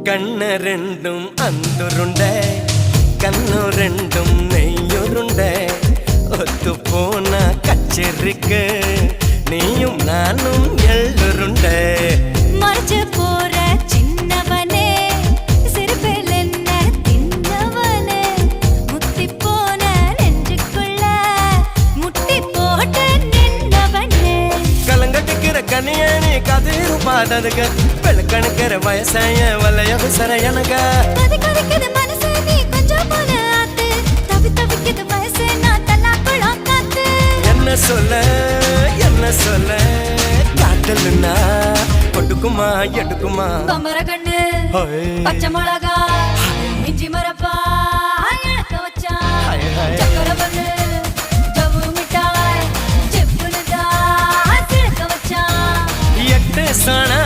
கண்ண ரெண்டும் அந்துருண்ட கண்ணு ரெண்டும் நெய்யுருண்ட ஒத்து போன கச்சேரிக்கு நீயும் நானும் எள்ளுருண்ட மறைச்சு போற சின்னவனே சிறுபில் என்ன தின்னவனே முத்தி போன நெஞ்சுக்குள்ள முட்டி போட்டு நின்னவனே கலங்கட்டுக்கிற கனியணி கதிரு பாடதுக வெளுக்கணுக்கிற வயசாய வலைய விசர எனக கொதிக்குது மனசு நீ கொஞ்சம் போல ஆத்து தவி தவிக்குது வயசு நான் தல்லாக்குளம் காத்து என்ன சொல்ல காட்டலுன்னா கொடுக்குமா எடுக்குமா பம்பர கண்ணு பச்சை மிளகா இஞ்சி மரப்பா இழக்க வச்சா சக்கர பண்ணு ஜவ்வு மிட்டாய் செப்புனுதா சிழக்க வச்சா எட்டு சாணா